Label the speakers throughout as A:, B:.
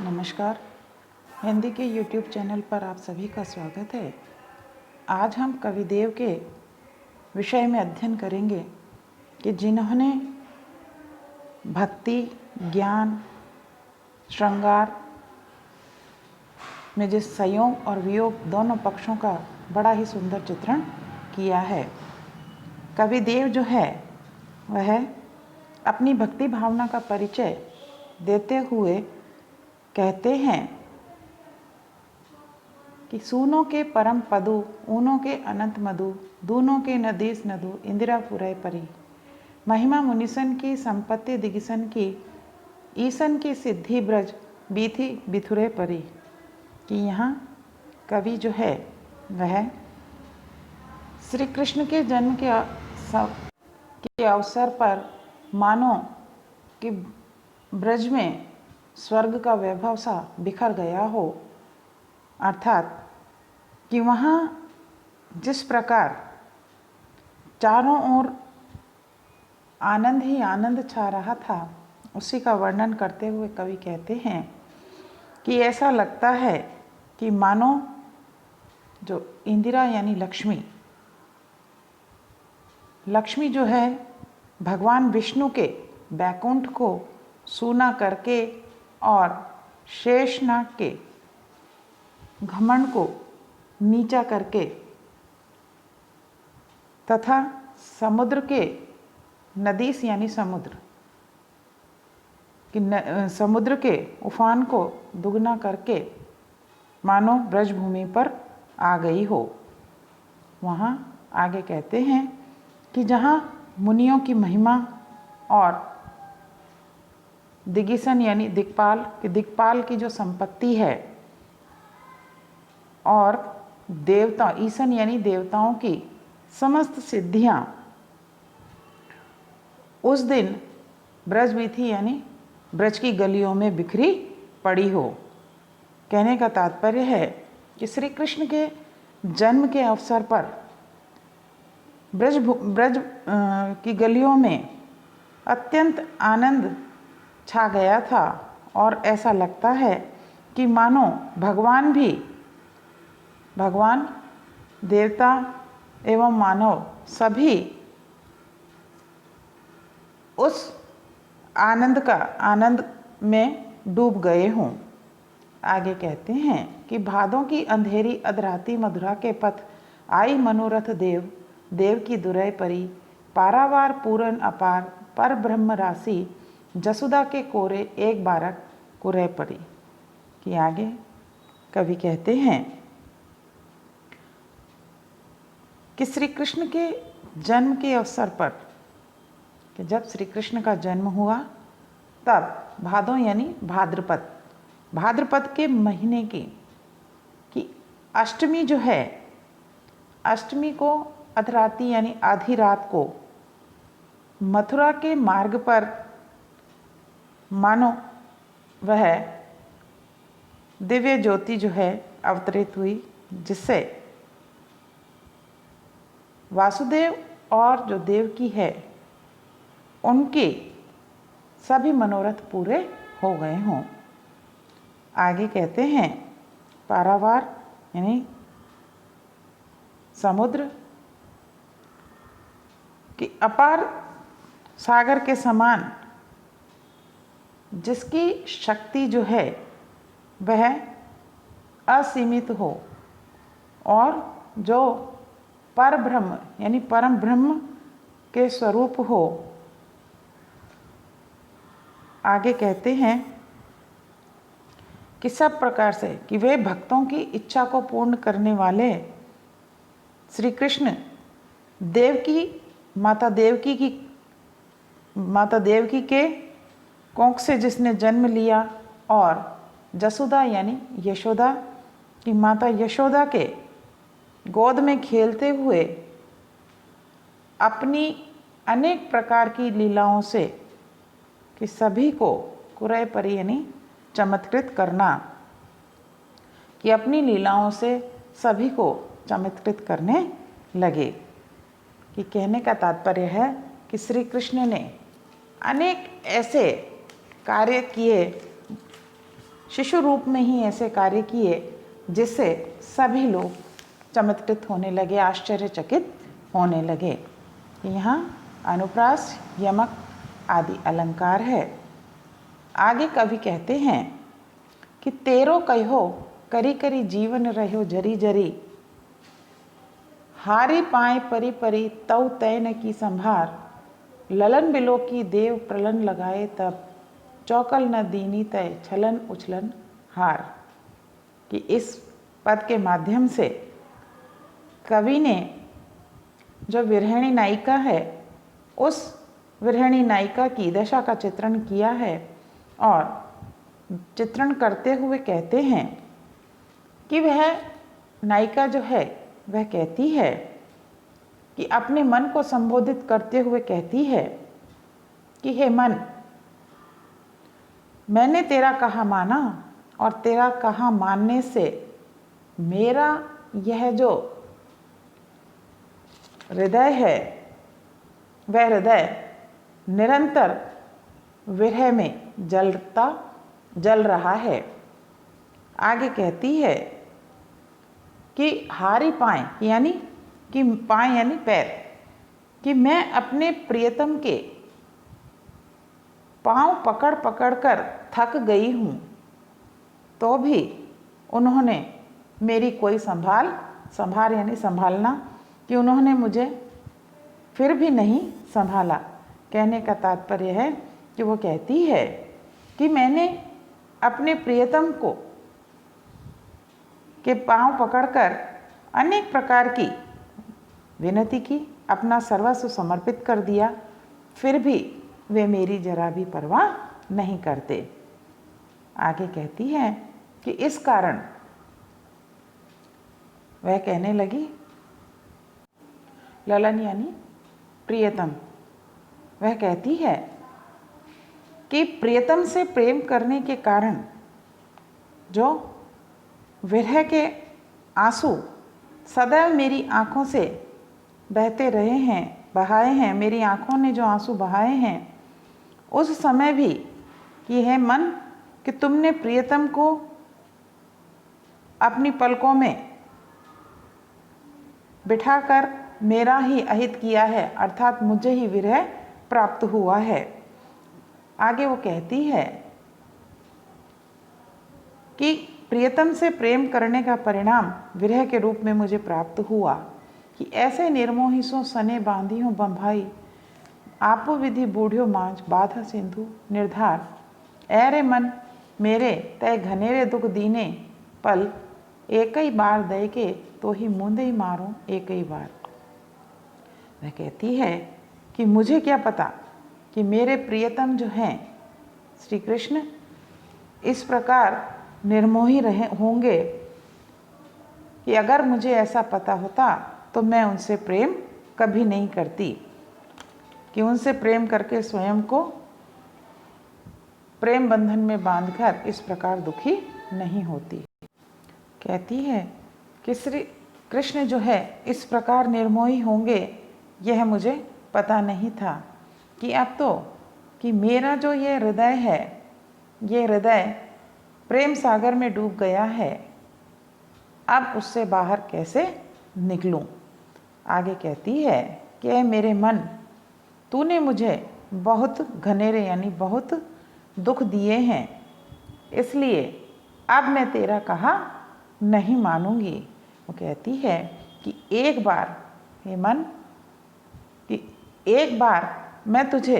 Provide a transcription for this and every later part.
A: नमस्कार। हिंदी के YouTube channel पर आप सभी का स्वागत है। आज हम कविदेव के विषय में अध्ययन करेंगे कि जिन्होंने भक्ति, ज्ञान, श्रृंगार में जिस संयोग और वियोग दोनों पक्षों का बड़ा ही सुंदर चित्रण किया है। कविदेव जो है वह अपनी भक्ति भावना का परिचय देते हुए कहते हैं कि सूनों के परम पदु, ऊनों के अनंत मधु, दूनों के नदीस नदु, इंदिरा पुरय परी। महिमा मुनिसन की, संपत्ति दिगिसन की, ईसन की सिद्धि ब्रज, बीथी बिथुरे परी। कि यहाँ कवि जो है वह श्री कृष्ण के जन्म के अवसर पर मानो कि ब्रज में स्वर्ग का वैभव सा बिखर गया हो, अर्थात कि वहाँ जिस प्रकार चारों ओर आनंद ही आनंद छा रहा था, उसी का वर्णन करते हुए कवि कहते हैं कि ऐसा लगता है कि मानो जो इंदिरा यानी लक्ष्मी जो है भगवान विष्णु के बैकुंठ को सूना करके और शेषनाग के घमंड को नीचा करके तथा समुद्र के नदीस यानी समुद्र के उफान को दुगना करके मानो ब्रजभूमि पर आ गई हो। वहाँ आगे कहते हैं कि जहाँ मुनियों की महिमा और दिगिसन यानी दिक्पाल की जो संपत्ति है और देवता, ईसन यानी देवताओं की समस्त सिद्धियां उस दिन ब्रजवीथी यानी ब्रज की गलियों में बिखरी पड़ी हो। कहने का तात्पर्य है कि श्री कृष्ण के जन्म के अवसर पर ब्रज की गलियों में अत्यंत आनंद छा गया था और ऐसा लगता है कि मानो भगवान देवता एवं मानव सभी उस आनंद में डूब गए हों। आगे कहते हैं कि भादों की अंधेरी अधराती मधुरा के पथ आई मनोरथ देव की दुरय परी। पारावार पूरन अपार पर ब्रह्म राशि, जसुदा के कोरे एक बारक कुरय पड़ी। कि आगे कवि कहते हैं कि श्री कृष्ण के जन्म के अवसर पर, कि जब श्री कृष्ण का जन्म हुआ तब भादों यानी भाद्रपद के महीने की अष्टमी जो है, अष्टमी को अधराती यानी आधी रात को मथुरा के मार्ग पर मानो वह दिव्य ज्योति जो है अवतरित हुई, जिससे वासुदेव और जो देवकी है उनके सभी मनोरथ पूरे हो गए हों। आगे कहते हैं पारावार यानी समुद्र की अपार सागर के समान जिसकी शक्ति जो है वह असीमित हो और जो पर ब्रह्म यानी परम ब्रह्म के स्वरूप हो। आगे कहते हैं कि सब प्रकार से कि वे भक्तों की इच्छा को पूर्ण करने वाले श्री कृष्ण माता देवकी के कोख से जिसने जन्म लिया और जसुदा यानी यशोदा की माता यशोदा के गोद में खेलते हुए अपनी अनेक प्रकार की लीलाओं से कि सभी को कुरय परी यानी चमत्कृत करना, कि अपनी लीलाओं से सभी को चमत्कृत करने लगे। कि कहने का तात्पर्य है कि श्री कृष्ण ने अनेक ऐसे कार्य किए शिशु रूप में ही ऐसे कार्य किए जिससे सभी लोग चमत्कृत होने लगे, आश्चर्यचकित होने लगे। यहाँ अनुप्रास, यमक आदि अलंकार है। आगे कवि कहते हैं कि तेरो कहो करी करी जीवन रहो जरी जरी, हारी पाए परी परी तव तय न की संभार, ललन बिलो की देव प्रलन लगाए तब, चौकल न दीनी तय छलन उछलन हार। कि इस पद के माध्यम से कवि ने जो विरहिणी नायिका है उस विरहिणी नायिका की दशा का चित्रण किया है और चित्रण करते हुए कहते हैं कि वह नायिका जो है वह कहती है कि अपने मन को संबोधित करते हुए कहती है कि हे मन, मैंने तेरा कहा माना और तेरा कहा मानने से मेरा यह जो हृदय है वह हृदय निरंतर विरह में जल रहा है। आगे कहती है कि हारी पाएँ यानी कि पाएँ यानी पैर, कि मैं अपने प्रियतम के पाँव पकड़ पकड़ कर थक गई हूँ, तो भी उन्होंने मेरी कोई संभाल यानी संभालना, कि उन्होंने मुझे फिर भी नहीं संभाला। कहने का तात्पर्य है कि वो कहती है कि मैंने अपने प्रियतम को के पांव पकड़कर अनेक प्रकार की विनती की, अपना सर्वस्व समर्पित कर दिया, फिर भी वे मेरी जरा भी परवाह नहीं करते। आगे कहती है कि इस कारण वह कहने लगी, ललन यानी प्रियतम, वह कहती है कि प्रियतम से प्रेम करने के कारण जो विरह के आंसू सदैव मेरी आँखों से बहते रहे हैं, बहाए हैं, मेरी आँखों ने जो आंसू बहाए हैं, उस समय भी कि है मन कि तुमने प्रियतम को अपनी पलकों में बिठाकर मेरा ही अहित किया है, अर्थात मुझे ही विरह प्राप्त हुआ है। आगे वो कहती है कि प्रियतम से प्रेम करने का परिणाम विरह के रूप में मुझे प्राप्त हुआ, कि ऐसे निर्मोही सो सने बांधी हूँ बंभाई, आपो विधि बूढ़ियो मांझ बाधा सिंधु निर्धार, ऐरे मन मेरे तय घनेरे दुख दीने पल, एक ही बार दय के तो ही मूंदे ही मारूं एक ही बार। वह कहती है कि मुझे क्या पता कि मेरे प्रियतम जो हैं श्री कृष्ण इस प्रकार निर्मोही रहे होंगे, कि अगर मुझे ऐसा पता होता तो मैं उनसे प्रेम कभी नहीं करती, कि उनसे प्रेम करके स्वयं को प्रेम बंधन में बांधकर इस प्रकार दुखी नहीं होती। कहती है कि श्री कृष्ण जो है इस प्रकार निर्मोही होंगे यह मुझे पता नहीं था, कि अब तो कि मेरा जो ये हृदय है, ये हृदय प्रेम सागर में डूब गया है, अब उससे बाहर कैसे निकलूं। आगे कहती है कि ऐ मेरे मन, तूने मुझे बहुत घनेरे यानी बहुत दुख दिए हैं, इसलिए अब मैं तेरा कहा नहीं मानूंगी। वो कहती है कि एक बार हे मन, कि एक बार मैं तुझे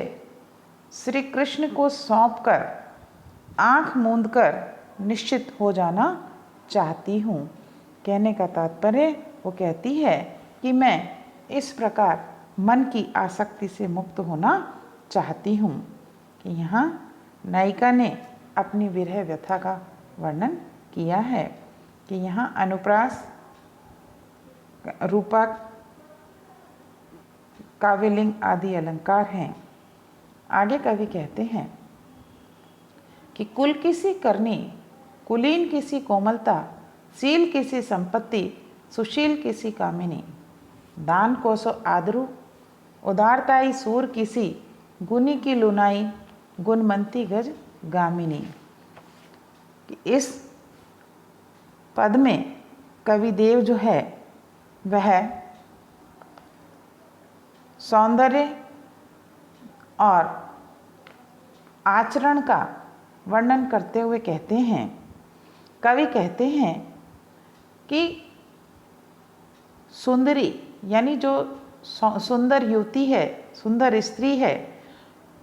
A: श्री कृष्ण को सौंपकर आँख मूंदकर निश्चित हो जाना चाहती हूँ। कहने का तात्पर्य वो कहती है कि मैं इस प्रकार मन की आसक्ति से मुक्त होना चाहती हूँ। कि यहाँ नायिका ने अपनी विरह व्यथा का वर्णन किया है, कि यहाँ अनुप्रास, रूपक, काव्यलिंग आदि अलंकार हैं। आगे कवि कहते हैं कि कुल किसी करनी, कुलीन किसी कोमलता, शील किसी संपत्ति, सुशील किसी कामिनी, दान को सो आदरू, उदारताई सूर किसी, गुनी की लुनाई, गुणमंती गज गामिनी। कि इस पद में कवि देव जो है वह सौंदर्य और आचरण का वर्णन करते हुए कहते हैं, कवि कहते हैं कि सुंदरी यानी जो सुंदर युवती है, सुंदर स्त्री है,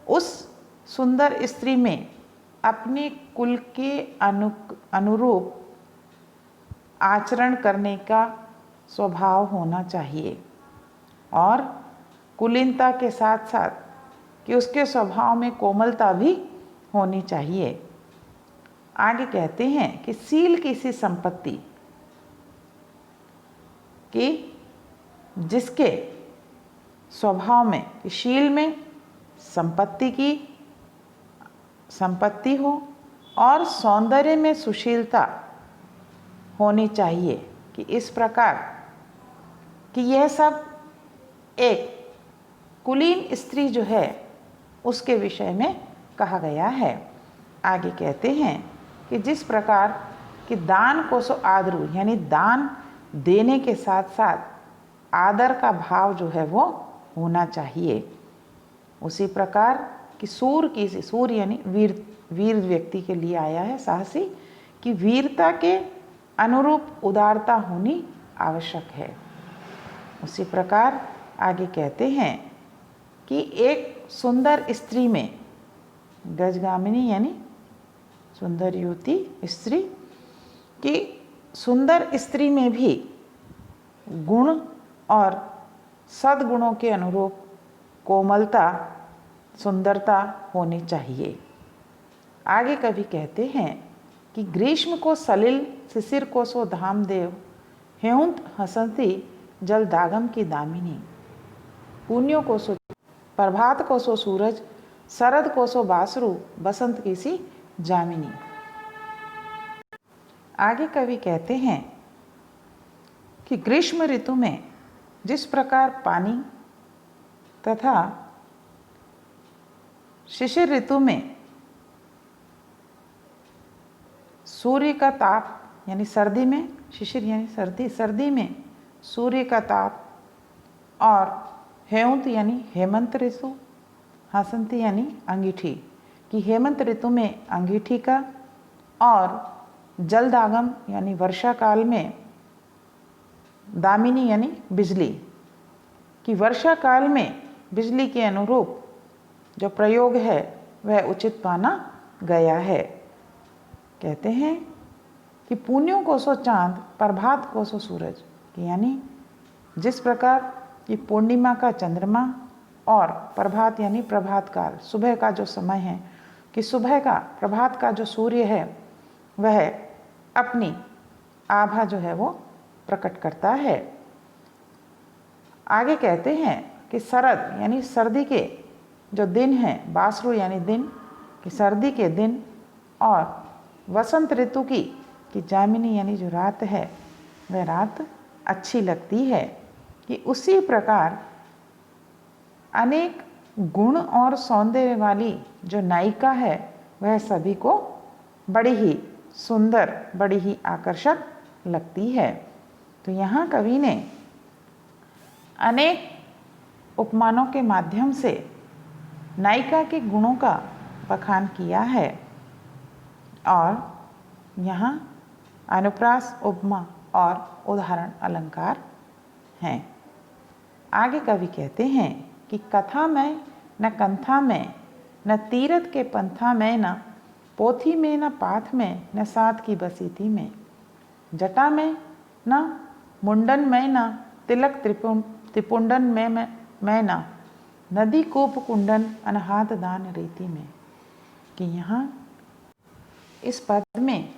A: उस सुंदर स्त्री में अपने कुल के अनुरूप आचरण करने का स्वभाव होना चाहिए और कुलीनता के साथ साथ कि उसके स्वभाव में कोमलता भी होनी चाहिए। आगे कहते हैं कि शील की सी संपत्ति कि जिसके स्वभाव में, शील में संपत्ति की संपत्ति हो और सौंदर्य में सुशीलता होनी चाहिए, कि इस प्रकार कि यह सब एक कुलीन स्त्री जो है उसके विषय में कहा गया है। आगे कहते हैं कि जिस प्रकार कि दान को सो आदरू यानी दान देने के साथ साथ आदर का भाव जो है वो होना चाहिए, उसी प्रकार कि सूर यानी वीर व्यक्ति के लिए आया है, साहसी, कि वीरता के अनुरूप उदारता होनी आवश्यक है। उसी प्रकार आगे कहते हैं कि एक सुंदर स्त्री में गजगामिनी यानी सुंदर युवती स्त्री की सुंदर स्त्री में भी गुण और सद्गुणों के अनुरूप कोमलता, सुंदरता होनी चाहिए। आगे कवि कहते हैं कि ग्रीष्म को सलिल शिशिर को सो धामदेव हेउंत हसंती जल दागम की दामिनी, पुण्यों को सो प्रभात को सो सूरज, शरद को सो बासरु, बसंत की सी जामिनी। आगे कवि कहते हैं कि ग्रीष्म ऋतु में जिस प्रकार पानी तथा शिशिर ऋतु में सूर्य का ताप यानी सर्दी में, शिशिर यानी सर्दी, सर्दी में सूर्य का ताप और हेमंत यानी हेमंत ऋतु, हसंती यानी अंगीठी, कि हेमंत ऋतु में अंगीठी का और जलदागम यानी वर्षा काल में दामिनी यानी बिजली, कि वर्षा काल में बिजली के अनुरूप जो प्रयोग है वह उचित माना गया है। कहते हैं कि पुण्यों को सो चांद, प्रभात को सो सूरज, कि यानी जिस प्रकार कि पूर्णिमा का चंद्रमा और प्रभात यानी प्रभात काल, सुबह का जो समय है, कि सुबह का प्रभात का जो सूर्य है वह अपनी आभा जो है वो प्रकट करता है। आगे कहते हैं कि शरद यानी सर्दी के जो दिन हैं, बासरु यानी दिन, कि सर्दी के दिन, और वसंत ऋतु की कि जामिनी यानी जो रात है वह रात अच्छी लगती है, कि उसी प्रकार अनेक गुण और सौंदर्य वाली जो नायिका है वह सभी को बड़ी ही सुंदर, बड़ी ही आकर्षक लगती है। तो यहाँ कवि ने अनेक उपमानों के माध्यम से नायिका के गुणों का बखान किया है और यहाँ अनुप्रास, उपमा और उदाहरण अलंकार हैं। आगे कवि कहते हैं कि कथा में न कंथा में, न तीरथ के पंथा में, न पोथी में, न पाथ में, न साथ की बसीती में, जटा में न मुंडन में, न तिलक त्रिपुंडन में, न नदी कूप कुंडन अनहात दान रीति में। कि यहाँ इस पद में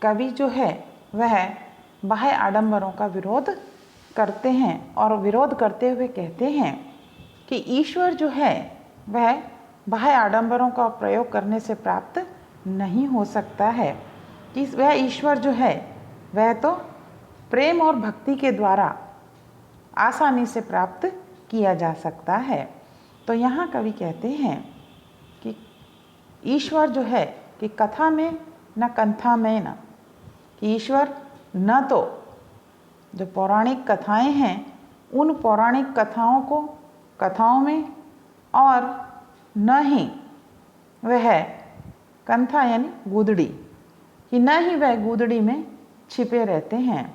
A: कवि जो है वह बाह्य आडंबरों का विरोध करते हैं और विरोध करते हुए कहते हैं कि ईश्वर जो है वह बाह्य आडंबरों का प्रयोग करने से प्राप्त नहीं हो सकता है, कि वह ईश्वर जो है वह तो प्रेम और भक्ति के द्वारा आसानी से प्राप्त किया जा सकता है। तो यहाँ कवि कहते हैं कि ईश्वर जो है कि कथा में न कंथा में न, कि ईश्वर न तो जो पौराणिक कथाएं हैं उन पौराणिक कथाओं में, और न ही वह कंथा यानी गूदड़ी, कि न ही वह गूदड़ी में छिपे रहते हैं,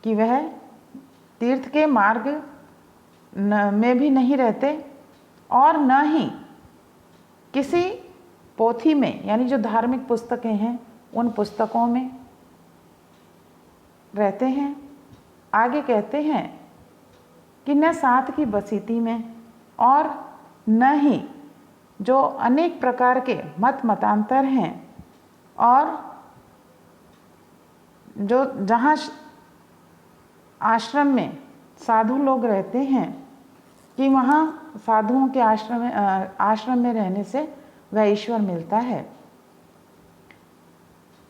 A: कि वह तीर्थ के मार्ग में भी नहीं रहते, और न ही किसी पोथी में यानी जो धार्मिक पुस्तकें हैं उन पुस्तकों में रहते हैं। आगे कहते हैं कि न साथ की बसीती में, और न ही जो अनेक प्रकार के मतांतर हैं, और जो जहाँ आश्रम में साधु लोग रहते हैं, कि वहाँ साधुओं के आश्रम में रहने से वह ईश्वर मिलता है।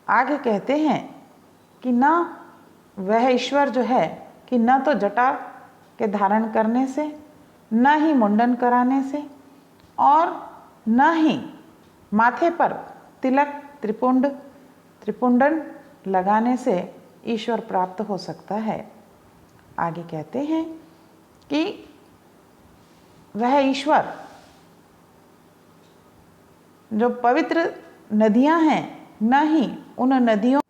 A: आगे कहते हैं कि न वह ईश्वर जो है कि न तो जटा के धारण करने से, न ही मुंडन कराने से, और न ही माथे पर तिलक त्रिपुंडन लगाने से ईश्वर प्राप्त हो सकता है। आगे कहते हैं कि वह ईश्वर जो पवित्र नदियां हैं, न ही उन नदियों,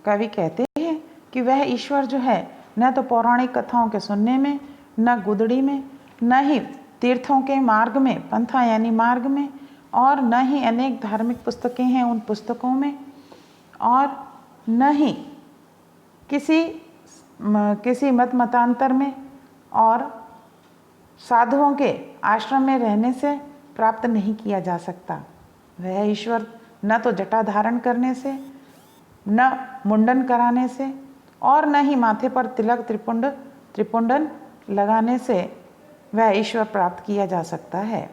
A: कवि कहते हैं कि वह ईश्वर जो है न तो पौराणिक कथाओं के सुनने में, न गुदड़ी में, न ही तीर्थों के मार्ग में, पंथा यानी मार्ग में, और न ही अनेक धार्मिक पुस्तकें हैं उन पुस्तकों में, और न ही किसी मतांतर में और साधुओं के आश्रम में रहने से प्राप्त नहीं किया जा सकता। वह ईश्वर न तो जटा धारण करने से, न मुंडन कराने से, और न ही माथे पर तिलक त्रिपुंडन लगाने से वह ईश्वर प्राप्त किया जा सकता है।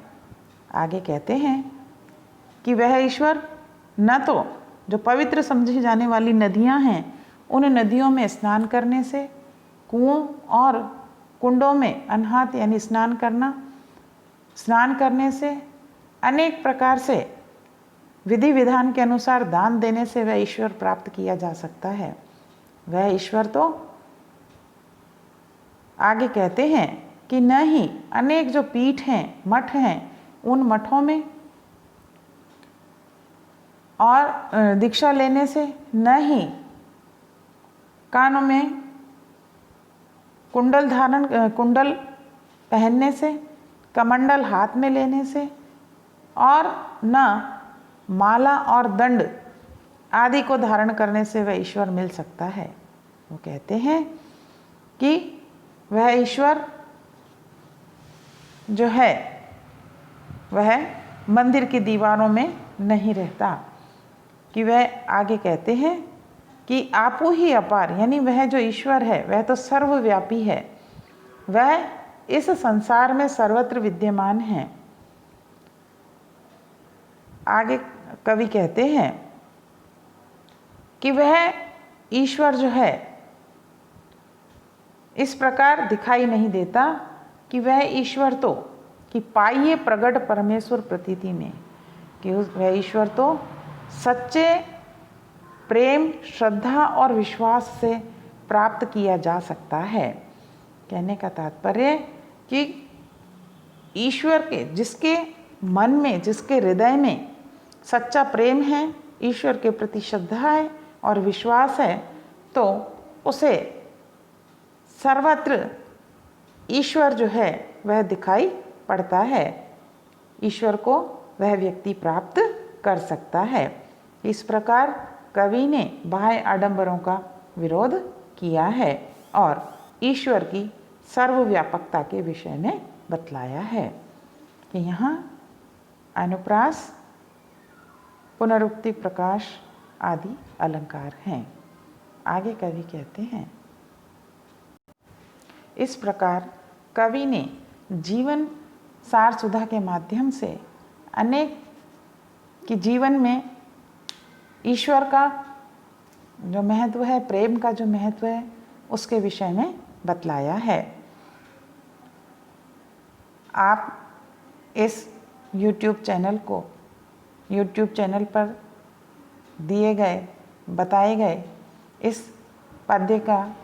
A: आगे कहते हैं कि वह ईश्वर न तो जो पवित्र समझी जाने वाली नदियां हैं उन नदियों में स्नान करने से, कुओं और कुंडों में अनहात यानी स्नान करने से, अनेक प्रकार से विधि विधान के अनुसार दान देने से वह ईश्वर प्राप्त किया जा सकता है। वह ईश्वर तो आगे कहते हैं कि न ही अनेक जो पीठ हैं, मठ हैं, उन मठों में और दीक्षा लेने से, न ही कानों में कुंडल पहनने से, कमंडल हाथ में लेने से, और न माला और दंड आदि को धारण करने से वह ईश्वर मिल सकता है। वो कहते हैं कि वह ईश्वर जो है वह मंदिर की दीवारों में नहीं रहता, कि वह आगे कहते हैं कि आपू ही अपार, यानी वह जो ईश्वर है वह तो सर्वव्यापी है, वह इस संसार में सर्वत्र विद्यमान है। आगे कवि कहते हैं कि वह ईश्वर जो है इस प्रकार दिखाई नहीं देता, कि वह ईश्वर तो कि पाइए प्रगट परमेश्वर प्रतीति में, कि वह ईश्वर तो सच्चे प्रेम, श्रद्धा और विश्वास से प्राप्त किया जा सकता है। कहने का तात्पर्य कि ईश्वर के जिसके मन में, जिसके हृदय में सच्चा प्रेम है, ईश्वर के प्रति श्रद्धा है और विश्वास है, तो उसे सर्वत्र ईश्वर जो है वह दिखाई पड़ता है। ईश्वर को वह व्यक्ति प्राप्त कर सकता है। इस प्रकार कवि ने बाह्य आडंबरों का विरोध किया है और ईश्वर की सर्वव्यापकता के विषय में बतलाया है। कि यहाँ अनुप्रास, पुनरुक्ति, प्रकाश आदि अलंकार हैं। आगे कवि कहते हैं, इस प्रकार कवि ने जीवन सार सुधा के माध्यम से अनेक कि जीवन में ईश्वर का जो महत्व है, प्रेम का जो महत्व है, उसके विषय में बतलाया है। आप इस YouTube चैनल को यूट्यूब चैनल पर दिए गए बताए गए इस पद्य का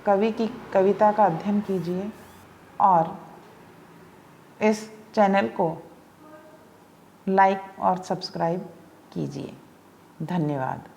A: कवि की कविता का अध्ययन कीजिए और इस चैनल को लाइक और सब्सक्राइब कीजिए। धन्यवाद।